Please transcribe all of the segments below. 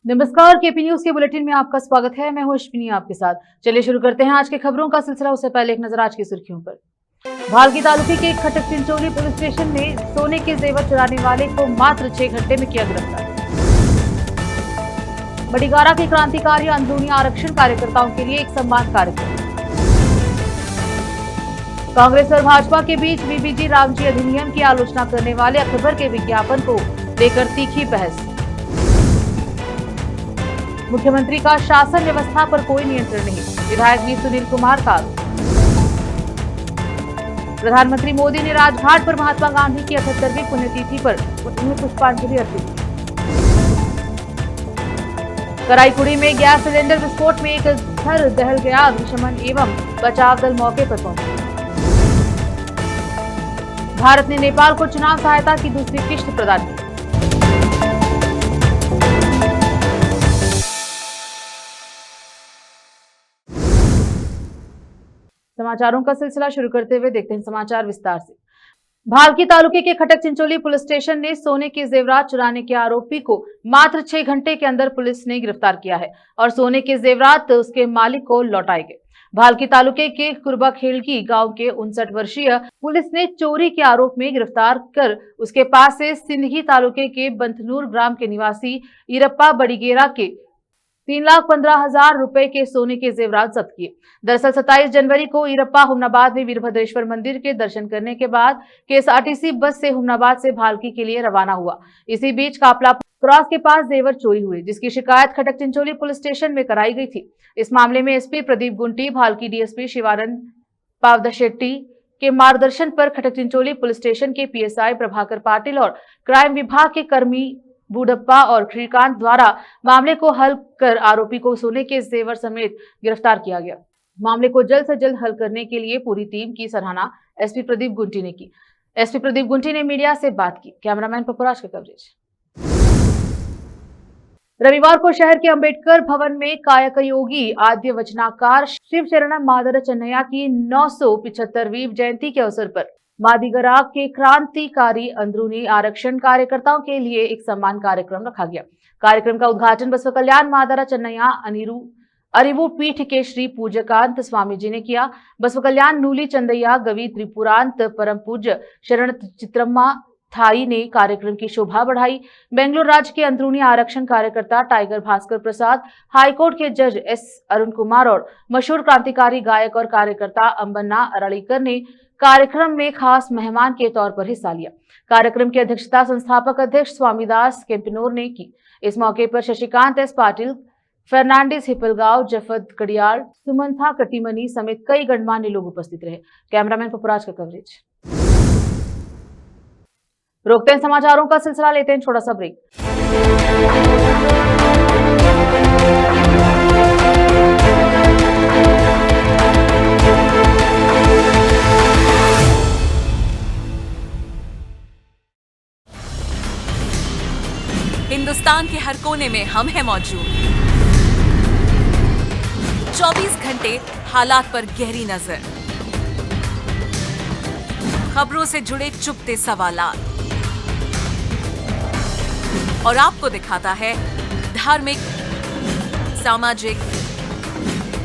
नमस्कार, KP news के bulletin में आपका स्वागत है। मैं हूं अश्विनी आपके साथ। चलिए शुरू करते हैं आज के खबरों का सिलसिला। उससे पहले एक नजर आज की सुर्खियों पर। भालकी तालुके के खटक चिंचोली पुलिस स्टेशन ने सोने के जेवर चुराने वाले को मात्र 6 घंटे में किया गिरफ्तार। बड़ीगारा के क्रांतिकारी अंदरूनी आरक्षण कार्यकर्ताओं के लिए एक सम्मान कार्यक्रम। कांग्रेस और भाजपा के बीच बीबीजी रामजी अधिनियम की आलोचना करने वाले अकबर के विज्ञापन को लेकर तीखी बहस। मुख्यमंत्री का शासन व्यवस्था पर कोई नियंत्रण नहीं, विधायक वी सुनील कुमार का। प्रधानमंत्री मोदी ने राजघाट पर महात्मा गांधी की 78वीं पुण्यतिथि पर उन्हें पुष्पांजलि अर्पित की। कराईकुड़ी में गैस सिलेंडर विस्फोट में एक घर दहल गया, अग्निशमन एवं बचाव दल मौके पर पहुंचे। भारत ने नेपाल को चुनाव सहायता की दूसरी किश्त प्रदान की। समाचारों का सिलसिला शुरू करते हुए देखते हैं समाचार विस्तार से। भालकी तालुके के खटक चिंचोली पुलिस स्टेशन ने सोने के जेवरात चुराने के आरोपी को मात्र 6 घंटे के अंदर पुलिस ने गिरफ्तार किया है और सोने के जेवरात उसके मालिक को लौटाए गए। भालकी तालुके के कुरबा खेलकी गांव के 59 वर्षीय पुलिस ने चोरी के आरोप में गिरफ्तार कर उसके पास से सिंदगी तालुके के बंथनूर ग्राम के निवासी ईरप्पा बड़ीगेरा के 3,15,000 रुपए के सोने के जेवरात जब्त किए। दरअसल 27 जनवरी को ईरप्पा हुमनाबाद में वीरभद्रेश्वर मंदिर के दर्शन करने के बाद केएसआरटीसी बस से हुमनाबाद से भालकी के लिए रवाना हुआ। इसी बीच कापला क्रॉस के पास जेवर चोरी हुए, जिसकी शिकायत खटक चिंचोली पुलिस स्टेशन में कराई गई थी। इस मामले में एसपी प्रदीप गुंटी, भालकी डीएसपी शिवानंद पावदशेट्टी के मार्गदर्शन पर खटक चिंचोली पुलिस स्टेशन के पीएसआई प्रभाकर पाटिल और क्राइम विभाग के कर्मी बूडप्पा और श्रीकांत द्वारा मामले को हल कर आरोपी को सोने के जेवर समेत गिरफ्तार किया गया। मामले को जल्द से जल्द हल करने के लिए पूरी टीम की सराहना एसपी प्रदीप गुंटी ने की। एसपी प्रदीप गुंटी ने मीडिया से बात की। कैमरामैन पपुराज का कवरेज। रविवार को शहर के अंबेडकर भवन में कायक योगी आद्य वचनाकार शिव शरणम मादर चन्नैया की 975वीं जयंती के अवसर पर मादिगरा के क्रांतिकारी अंदरूनी आरक्षण कार्यकर्ताओं के लिए एक सम्मान कार्यक्रम रखा गया। कार्यक्रम का उद्घाटन बसव कल्याण मादरा चन्नैया अरिवु पीठ के श्री पूज्यकांत स्वामी जी ने किया। बसव कल्याण नूली चंदैया गवी त्रिपुरांत परम पूज्य शरण चित्रम्मा थाई ने कार्यक्रम की शोभा बढ़ाई। बेंगलुरु राज्य के अंदरूनी आरक्षण कार्यकर्ता टाइगर भास्कर प्रसाद, हाईकोर्ट के जज एस अरुण कुमार और मशहूर क्रांतिकारी गायक और कार्यकर्ता अंबन्ना अराड़ीकर ने कार्यक्रम में खास मेहमान के तौर पर हिस्सा लिया। कार्यक्रम की अध्यक्षता संस्थापक अध्यक्ष स्वामीदास केम्पिनोर ने की। इस मौके पर शशिकांत एस पाटिल, फर्नांडिस हिपलगांव, जफद कड़ियाल, सुमंथा कटीमनी समेत कई गणमान्य लोग उपस्थित रहे। कैमरामैन पपुराज का कवरेज। रोकते हैं समाचारों का सिलसिला, लेते हैं छोटा सा ब्रेक। हिंदुस्तान के हर कोने में हम हैं मौजूद। 24 घंटे हालात पर गहरी नजर, खबरों से जुड़े चुपते सवालात और आपको दिखाता है धार्मिक, सामाजिक,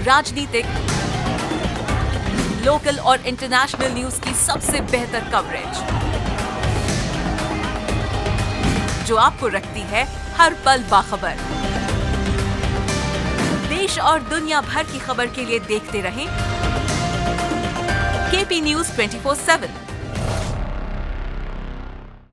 राजनीतिक, लोकल और इंटरनेशनल न्यूज की सबसे बेहतर कवरेज, जो आपको रखती है हर पल बाखबर। देश और दुनिया भर की खबर के लिए देखते रहें KP news 24/7।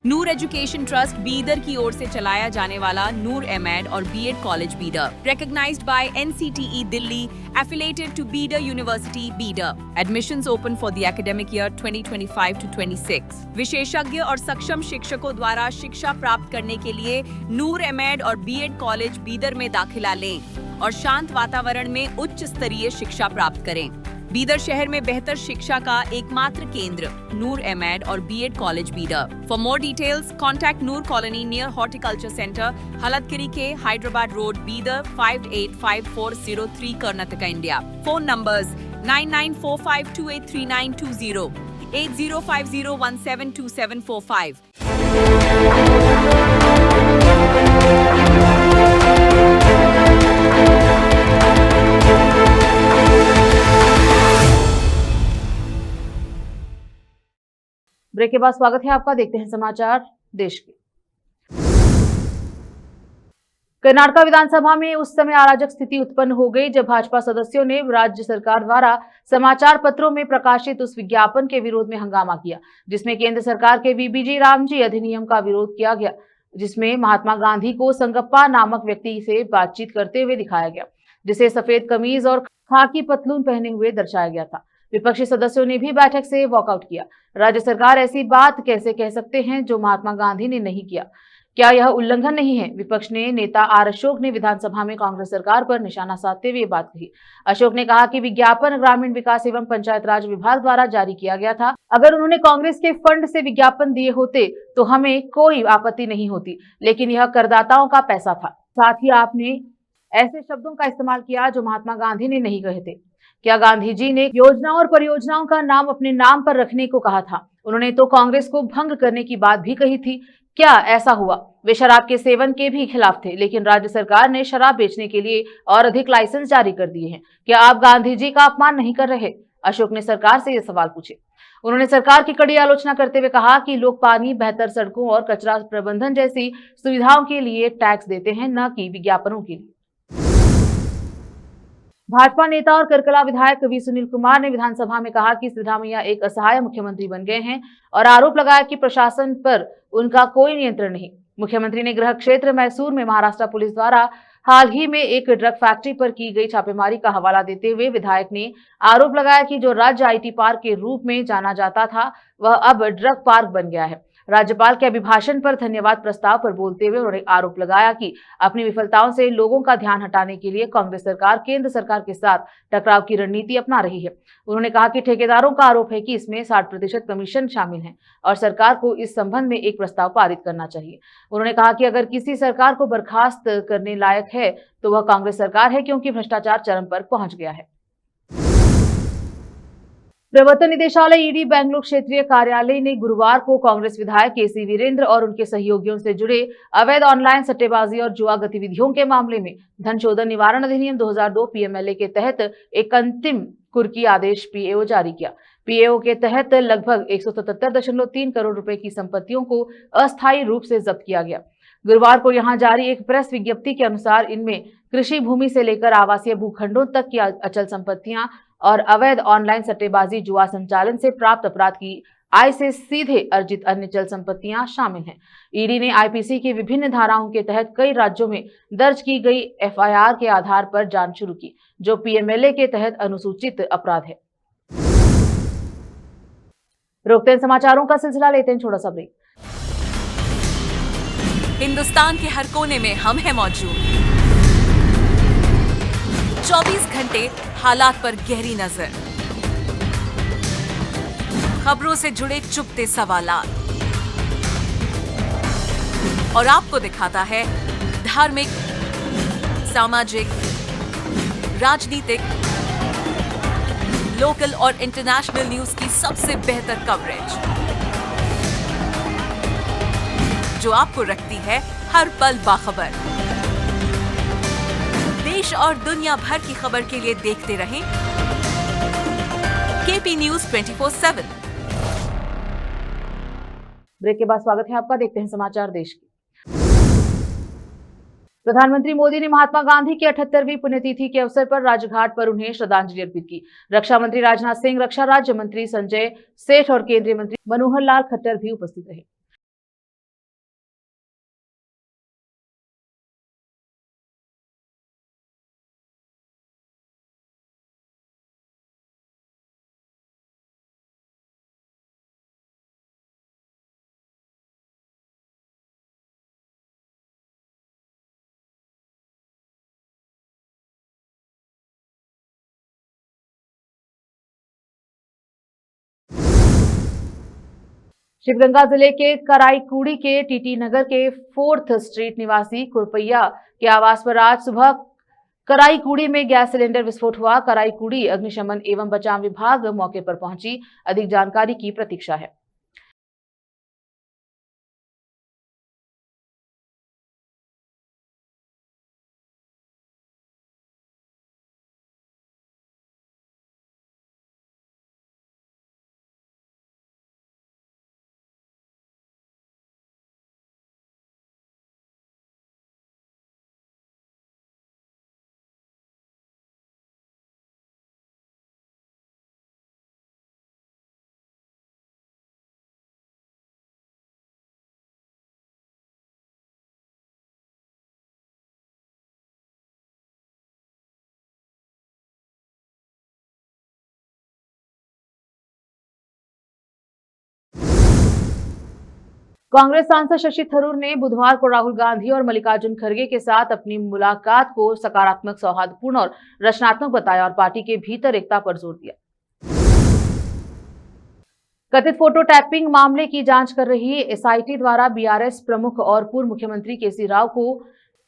Noor education trust Bidar की ओर से चलाया जाने वाला नूर एमएड और BEd college Bidar, recognized by NCTE Delhi, affiliated to Bidar University, Bidar. Admissions open for the academic year 2025 to 26. विशेषज्ञ और सक्षम शिक्षकों द्वारा शिक्षा प्राप्त करने के लिए नूर एमएड और बीएड कॉलेज बीदर में दाखिला लें और शांत वातावरण में उच्च स्तरीय शिक्षा प्राप्त करें। बीदर शहर में बेहतर शिक्षा का एकमात्र केंद्र नूर एमएड और BEd college Bidar. For more details contact Noor colony near horticulture centre, Haladgiri के Hyderabad road, Bidar 585403 Karnataka, India. Phone numbers 9945283920, 8050172745। Break के बाद स्वागत है आपका। देखते हैं समाचार देश के। कर्नाटक विधानसभा में उस समय अराजक स्थिति उत्पन्न हो गई जब भाजपा सदस्यों ने राज्य सरकार द्वारा समाचार पत्रों में प्रकाशित उस विज्ञापन के विरोध में हंगामा किया जिसमें केंद्र सरकार के वीबीजी रामजी अधिनियम का विरोध किया गया, जिसमें महात्मा गांधी को संगप्पा नामक व्यक्ति से बातचीत करते हुए दिखाया गया, जिसे सफेद कमीज और खाकी पतलून पहने हुए दर्शाया गया था। विपक्षी सदस्यों ने भी बैठक से वॉकआउट किया। राज्य सरकार ऐसी बात कैसे कह सकते हैं जो महात्मा गांधी ने नहीं किया? क्या यह उल्लंघन नहीं है? विपक्ष ने नेता आर अशोक ने विधानसभा में कांग्रेस सरकार पर निशाना साधते हुए बात कही। अशोक ने कहा कि विज्ञापन ग्रामीण विकास एवं पंचायत राज विभाग द्वारा जारी किया गया था। अगर उन्होंने कांग्रेस के फंड से विज्ञापन दिए होते तो हमें कोई आपत्ति नहीं होती, लेकिन यह करदाताओं का पैसा था। साथ ही आपने ऐसे शब्दों का इस्तेमाल किया जो महात्मा गांधी ने नहीं कहे थे। क्या गांधी जी ने योजनाओं और परियोजनाओं का नाम अपने नाम पर रखने को कहा था? उन्होंने तो कांग्रेस को भंग करने की बात भी कही थी। क्या ऐसा हुआ? वे शराब के सेवन के भी खिलाफ थे, लेकिन राज्य सरकार ने शराब बेचने के लिए और अधिक लाइसेंस जारी कर दिए हैं। क्या आप गांधी जी का अपमान नहीं कर रहे? अशोक ने सरकार से ये सवाल पूछे। उन्होंने सरकार की कड़ी आलोचना करते हुए कहा कि लोग पानी, बेहतर सड़कों और कचरा प्रबंधन जैसी सुविधाओं के लिए टैक्स देते हैं, न कि विज्ञापनों के लिए। भाजपा नेता और करकला विधायक वी सुनील कुमार ने विधानसभा में कहा कि सिद्धरामैया एक असहाय मुख्यमंत्री बन गए हैं और आरोप लगाया कि प्रशासन पर उनका कोई नियंत्रण नहीं। मुख्यमंत्री ने गृह क्षेत्र मैसूर में महाराष्ट्र पुलिस द्वारा हाल ही में एक ड्रग फैक्ट्री पर की गई छापेमारी का हवाला देते हुए विधायक ने आरोप लगाया कि जो राज्य आईटी पार्क के रूप में जाना जाता था वह अब ड्रग पार्क बन गया है। राज्यपाल के अभिभाषण पर धन्यवाद प्रस्ताव पर बोलते हुए उन्होंने आरोप लगाया कि अपनी विफलताओं से लोगों का ध्यान हटाने के लिए कांग्रेस सरकार केंद्र सरकार के साथ टकराव की रणनीति अपना रही है। उन्होंने कहा कि ठेकेदारों का आरोप है कि इसमें 60% कमीशन शामिल है और सरकार को इस संबंध में एक प्रस्ताव पारित करना चाहिए। उन्होंने कहा कि अगर किसी सरकार को बर्खास्त करने लायक है तो वह कांग्रेस सरकार है, क्योंकि भ्रष्टाचार चरम पर पहुंच गया है। प्रवर्तन निदेशालय ईडी बेंगलुरु क्षेत्रीय कार्यालय ने गुरुवार को कांग्रेस विधायक केसी वीरेंद्र और उनके सहयोगियों से जुड़े अवैध ऑनलाइन सट्टेबाजी और जुआ गतिविधियों के मामले में धन शोधन निवारण अधिनियम 2002 पीएमएलए के तहत एक अंतिम कुर्की आदेश पीएओ जारी किया। पीएओ के तहत लगभग 177.3 करोड़ रुपए की संपत्तियों को अस्थायी रूप से जब्त किया गया। गुरुवार को यहां जारी एक प्रेस विज्ञप्ति के अनुसार इनमें कृषि भूमि से लेकर आवासीय भूखंडों तक की अचल संपत्तियां और अवैध ऑनलाइन सट्टेबाजी, जुआ संचालन से प्राप्त अपराध की आय से सीधे अर्जित अन्य चल संपत्तियां शामिल हैं। ईडी ने आईपीसी की विभिन्न धाराओं के तहत कई राज्यों में दर्ज की गई एफआईआर के आधार पर जांच शुरू की, जो पीएमएलए के तहत अनुसूचित अपराध है। रोकते हैं समाचारों का सिलसिला, लेते हैं छोटा सा ब्रेक। हिंदुस्तान के हर कोने में हम हैं मौजूद। 24 घंटे हालात पर गहरी नजर, खबरों से जुड़े चुपते सवालात और आपको दिखाता है धार्मिक, सामाजिक, राजनीतिक, लोकल और इंटरनेशनल न्यूज की सबसे बेहतर कवरेज, जो आपको रखती है हर पल बाखबर। देश और दुनिया भर की खबर के लिए देखते रहें केपी न्यूज 24/7। ब्रेक के बाद स्वागत है आपका। देखते हैं समाचार देश के। प्रधानमंत्री मोदी ने महात्मा गांधी की 78वीं पुण्यतिथि के अवसर पर राजघाट पर उन्हें श्रद्धांजलि अर्पित की। रक्षा मंत्री राजनाथ सिंह, रक्षा राज्य मंत्री संजय सेठ और केंद्रीय मंत्री मनोहर लाल खट्टर भी उपस्थित रहे। शिवगंगा जिले के कराईकुड़ी के टीटी नगर के 4th स्ट्रीट निवासी कुरपैया के आवास पर आज सुबह कराईकुड़ी में गैस सिलेंडर विस्फोट हुआ। कराईकुड़ी अग्निशमन एवं बचाव विभाग मौके पर पहुंची अधिक जानकारी की प्रतीक्षा है। कांग्रेस सांसद शशि थरूर ने बुधवार को राहुल गांधी और मल्लिकार्जुन खड़गे के साथ अपनी मुलाकात को सकारात्मक, सौहार्दपूर्ण और रचनात्मक बताया और पार्टी के भीतर एकता पर जोर दिया। कथित फोटो टैपिंग मामले की जांच कर रही एसआईटी द्वारा बीआरएस प्रमुख और पूर्व मुख्यमंत्री केसी राव को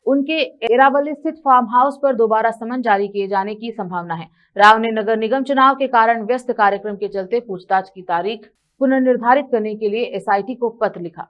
उनके एरावली स्थित फार्म हाउस पर दोबारा समन जारी किए जाने की संभावना है। राव ने नगर निगम चुनाव के कारण व्यस्त कार्यक्रम के चलते पूछताछ की तारीख पुनर्निर्धारित करने के लिए एसआईटी को पत्र लिखा।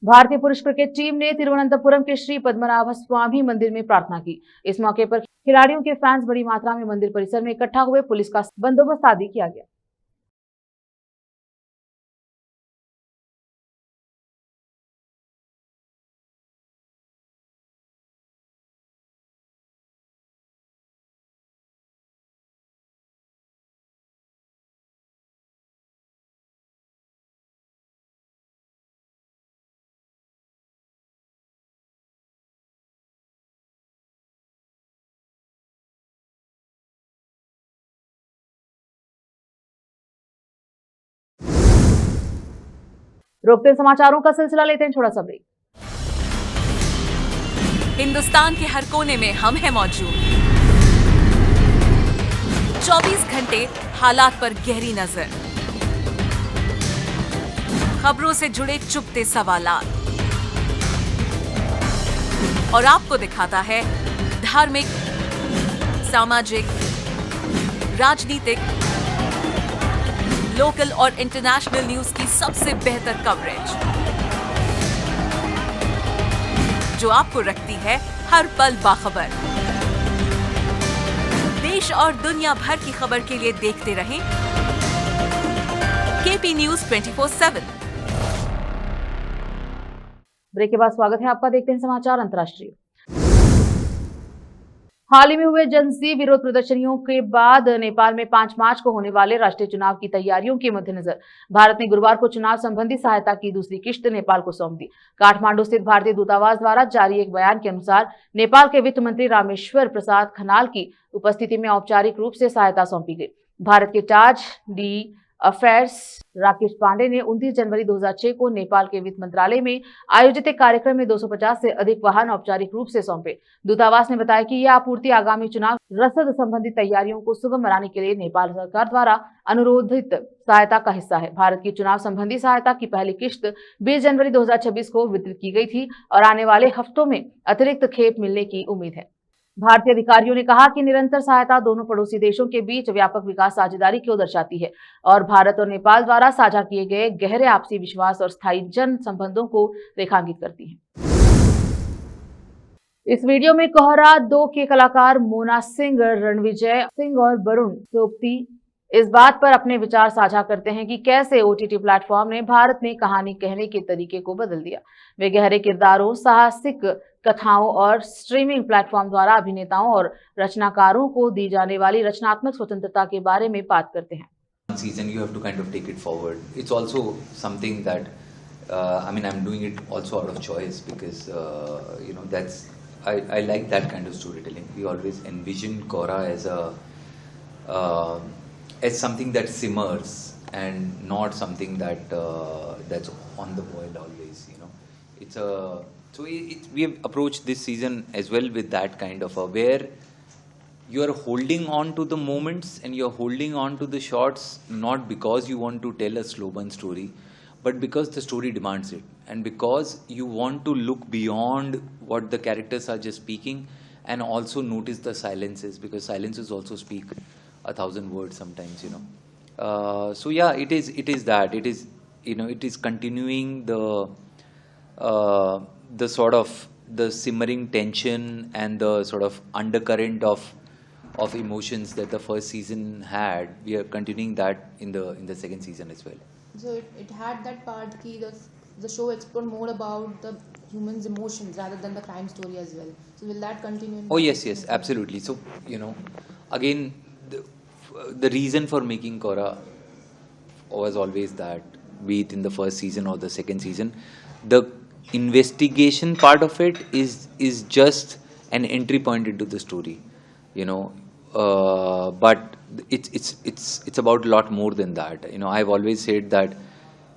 भारतीय पुरुष क्रिकेट टीम ने तिरुवनंतपुरम के श्री पद्मनाभ स्वामी मंदिर में प्रार्थना की। इस मौके पर खिलाड़ियों के फैंस बड़ी मात्रा में मंदिर परिसर में इकट्ठा हुए। पुलिस का बंदोबस्त आदि किया गया। रोकते समाचारों का सिलसिला लेते हैं छोटा सा ब्रेक। हिंदुस्तान के हर कोने में हम हैं मौजूद। 24 घंटे हालात पर गहरी नजर, खबरों से जुड़े चुपते सवालात और आपको दिखाता है धार्मिक, सामाजिक, राजनीतिक, लोकल और इंटरनेशनल न्यूज की सबसे बेहतर कवरेज, जो आपको रखती है हर पल बाखबर। देश और दुनिया भर की खबर के लिए देखते रहें केपी न्यूज 24/7। ब्रेक के बाद स्वागत है आपका। देखते हैं समाचार अंतर्राष्ट्रीय। हाल ही में हुए जनसी विरोध प्रदर्शनियों के बाद नेपाल में 5 मार्च को होने वाले राष्ट्रीय चुनाव की तैयारियों के मद्देनजर भारत ने गुरुवार को चुनाव संबंधी सहायता की दूसरी किश्त नेपाल को सौंप दी। काठमांडू स्थित भारतीय दूतावास द्वारा जारी एक बयान के अनुसार नेपाल के वित्त मंत्री रामेश्वर प्रसाद खनाल की उपस्थिति में औपचारिक रूप से सहायता सौंपी गई। भारत के charge d' affaires Rakesh Pandey ने 29 जनवरी 2006 को नेपाल के वित्त मंत्रालय में आयोजित एक कार्यक्रम में 250 से अधिक वाहन औपचारिक रूप से सौंपे। दूतावास ने बताया कि यह आपूर्ति आगामी चुनाव रसद संबंधी तैयारियों को सुगम बनाने के लिए नेपाल सरकार द्वारा अनुरोधित सहायता का हिस्सा है। भारत की चुनाव संबंधी सहायता की पहली किश्त 20 जनवरी 2026 को वितरित की गई थी और आने वाले हफ्तों में अतिरिक्त खेप मिलने की उम्मीद है। भारतीय अधिकारियों ने कहा कि निरंतर सहायता दोनों पड़ोसी देशों के बीच व्यापक विकास साझेदारी को दर्शाती है और भारत और नेपाल द्वारा साझा किए गए गहरे आपसी विश्वास और स्थायी जन संबंधों को रेखांकित करती है। इस वीडियो में कोहरा 2 के कलाकार मोना सिंह, रणविजय सिंह और वरुण सोपती इस बात पर अपने विचार साझा करते हैं कि कैसे ओटीटी प्लेटफॉर्म ने भारत में कहानी कहने के तरीके को बदल दिया। वे गहरे किरदारों, साहसिक कथाओं और स्ट्रीमिंग प्लेटफॉर्म द्वारा अभिनेताओं और रचनाकारों को दी जाने वाली रचनात्मक स्वतंत्रता के बारे में बात करते हैं। Season you have to kind of take it forward. It's also something that I'm doing it also out of choice because that's I like that kind of storytelling. We always envision Kora as something that simmers and not something that's on the boil always. We have approached this season as well with that kind of where you are holding on to the moments and you're holding on to the shots not because you want to tell a slow burn story, but because the story demands it and because you want to look beyond what the characters are just speaking and also notice the silences, because silences also speak 1,000 words sometimes. So yeah, it is that it is continuing the sort of the simmering tension and the sort of undercurrent of emotions that the first season had, we are continuing that in the second season as well. So it had that part ki the show explored more about the humans' emotions rather than the crime story as well. So will that continue? Oh yes, absolutely. So again, the reason for making Kora was always that, be it in the first season or the second season, the investigation part of it is just an entry point into the story, but it's about a lot more than that. I've always said that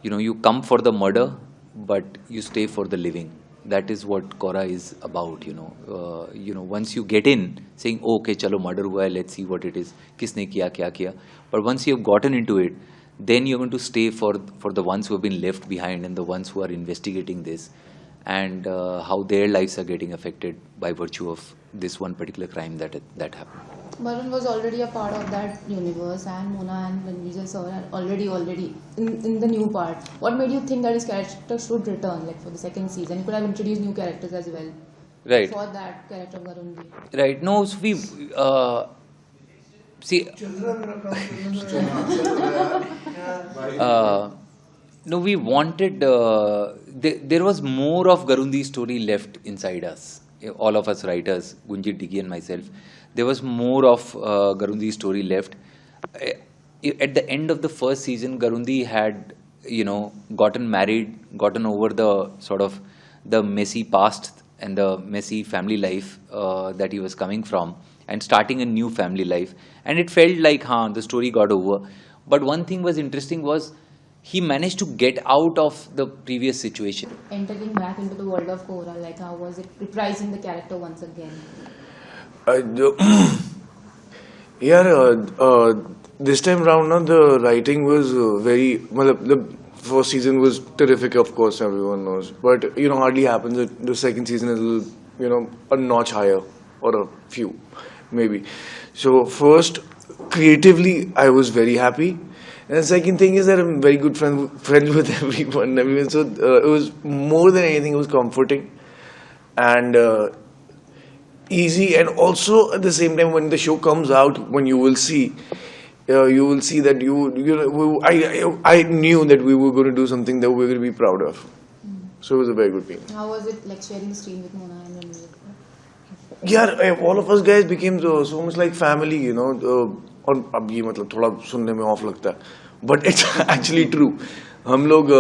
you come for the murder, but you stay for the living. That is what Kora is about. Once you get in saying, okay, chalo murder hua hai, let's see what it is, kisne kiya, kya kiya. But once you have gotten into it, then you're going to stay for the ones who have been left behind and the ones who are investigating this, and how their lives are getting affected by virtue of this one particular crime that happened. Varun was already a part of that universe, and Mona and Ranveer sir are already in the new part. What made you think that his character should return, like for the second season? You could have introduced new characters as well. Right. For that character of Varun ji. Right. No, so we see. No, we wanted. There was more of Garundi's story left inside us. All of us writers, Gunjit, Diggy, and myself. There was more of Garundi's story left. At the end of the first season, Garundi had, gotten married, gotten over the sort of the messy past and the messy family life that he was coming from, and starting a new family life. And it felt like, the story got over. But one thing was interesting was he managed to get out of the previous situation. Entering back into the world of Kora, like how was it reprising the character once again? This time round, the writing was the first season was terrific, of course, everyone knows. But, hardly happens that the second season is, a notch higher, or a few, maybe. So first, creatively, I was very happy. And the second thing is that I'm very good friends with everyone. So it was more than anything, it was comforting and easy. And also at the same time, when the show comes out, when you will see that I knew that we were going to do something that we were going to be proud of. So it was a very good feeling. How was it like sharing the screen with Mona and Ranveer? Yeah, all of us guys became so much like family, और अब ये मतलब थोड़ा सुनने में of लगता है, but it's actually true. हम लोग,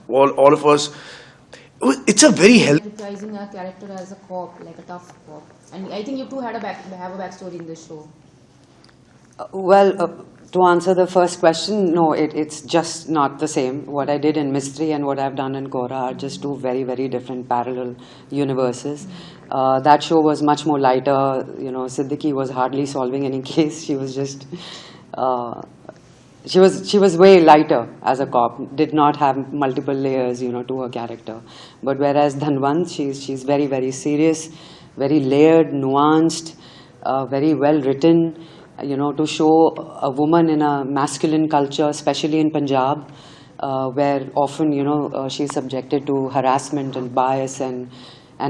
all of us, it's a very healthy. Reprising a character as a cop, like a tough cop, and I think you two have a backstory in this show. To answer the first question, no, it's just not the same. What I did in Mystery and what I've done in Kora are just two very, very different parallel universes. That show was much more lighter. Siddiqui was hardly solving any case. She was just, she was way lighter as a cop. Did not have multiple layers, to her character. But whereas Dhanwant, she's very, very serious, very layered, nuanced, very well written. To show a woman in a masculine culture, especially in Punjab, where often, she's subjected to harassment and bias and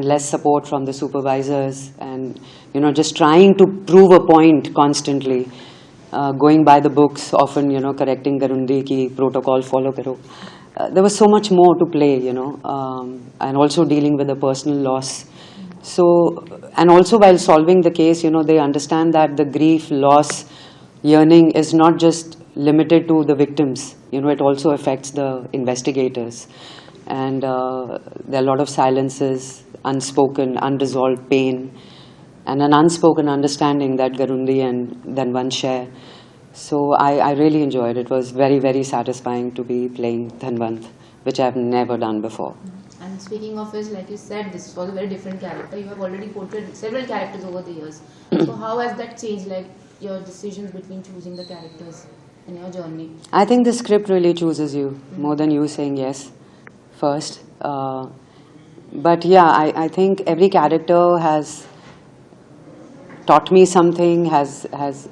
less support from the supervisors, and, just trying to prove a point constantly, going by the books, often, correcting Garundi ki protocol follow karo. There was so much more to play, and also dealing with the personal loss. So, and also while solving the case, they understand that the grief, loss, yearning is not just limited to the victims. It also affects the investigators. And there are a lot of silences, unspoken, unresolved pain, and an unspoken understanding that Garundi and Dhanwant share. So I really enjoyed it. It was very, very satisfying to be playing Dhanwant, which I've never done before. And speaking of which, like you said, this was a very different character. You have already portrayed several characters over the years. So how has that changed, like your decisions between choosing the characters in your journey? I think the script really chooses you more than you saying yes first. But yeah, I think every character has taught me something. I've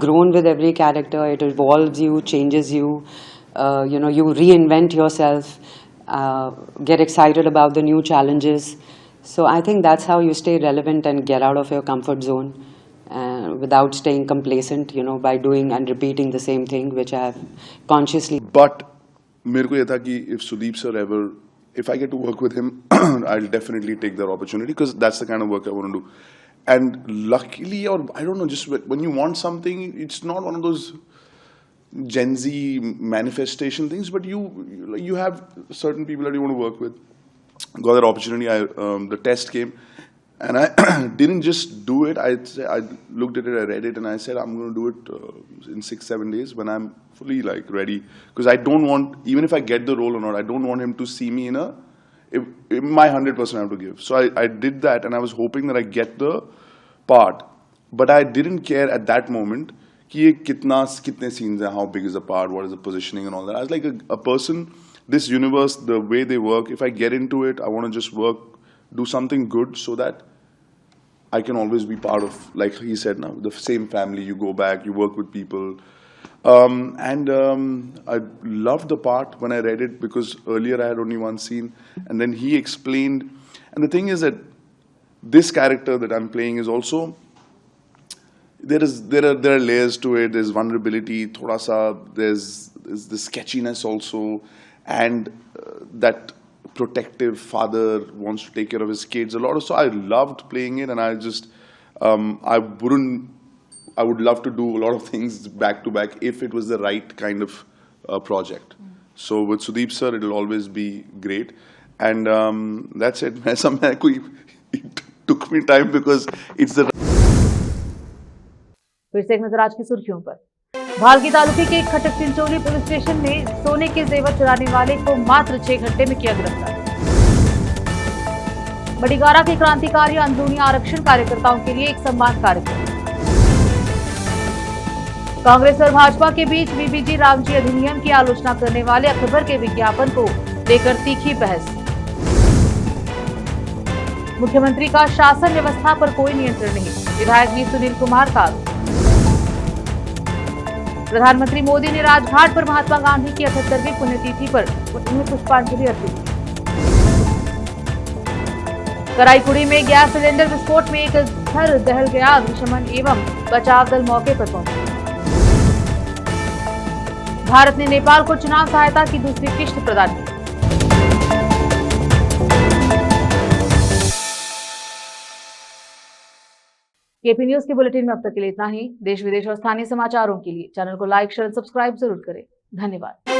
grown with every character. It evolves you, changes you. You reinvent yourself. get excited about the new challenges. So I think that's how you stay relevant and get out of your comfort zone without staying complacent, by doing and repeating the same thing, which I have consciously. But मेरे को ये था कि if Sudeep sir ever, if I get to work with him, I'll definitely take that opportunity because that's the kind of work I want to do. And luckily, or I don't know, just when you want something, it's not one of those Gen Z manifestation things, but you have certain people that you want to work with. Got that opportunity. The test came, and I didn't just do it. I looked at it, I read it, and I said I'm going to do it in 6-7 days when I'm fully ready. Because I don't want, even if I get the role or not, I don't want him to see me in my 100% I have to give. So I did that, and I was hoping that I get the part, but I didn't care at that moment कि ये कितने scenes हैं, how big is the part, what is the positioning and all that. I was like a person, this universe, the way they work, if I get into it, I want to just work, do something good so that I can always be part of, like he said now, the same family. You go back, you work with people. I loved the part when I read it because earlier I had only one scene, and then he explained. And the thing is that this character that I'm playing is also, there are layers to it. There's vulnerability, thoda sa. There's the sketchiness also, and that protective father wants to take care of his kids a lot. So I loved playing it, and I just I would love to do a lot of things back to back if it was the right kind of project. So with Sudeep sir, it'll always be great, and that's it. It took me time because it's the. फिर से एक नजर आज की सुर्खियों पर। भालकी तालुके के खटक चिंचोली पुलिस स्टेशन ने सोने के जेवर चुराने वाले को मात्र 6 घंटे में किया गिरफ्तार। बड़ीगारा के क्रांतिकारी अंदरूनी आरक्षण कार्यकर्ताओं के लिए एक सम्मान कार्यक्रम। कांग्रेस और भाजपा के बीच बीबीजी रामजी अधिनियम की आलोचना करने वाले अखबार के विज्ञापन को लेकर तीखी बहस। मुख्यमंत्री का शासन व्यवस्था पर कोई नियंत्रण नहीं, विधायक ने सुनील कुमार का आरोप। प्रधानमंत्री मोदी ने राजघाट पर महात्मा गांधी की 78वीं पुण्यतिथि पर उन्हें पुष्पांजलि अर्पित की। कराईकुड़ी में गैस सिलेंडर विस्फोट में एक घर दहल गया, अग्निशमन एवं बचाव दल मौके पर पहुंचे। भारत ने नेपाल को चुनाव सहायता की दूसरी किश्त प्रदान की। केपी न्यूज के बुलेटिन में अब तक के लिए इतना ही। देश विदेश और स्थानीय समाचारों के लिए चैनल को लाइक, शेयर, सब्सक्राइब जरूर करें। धन्यवाद।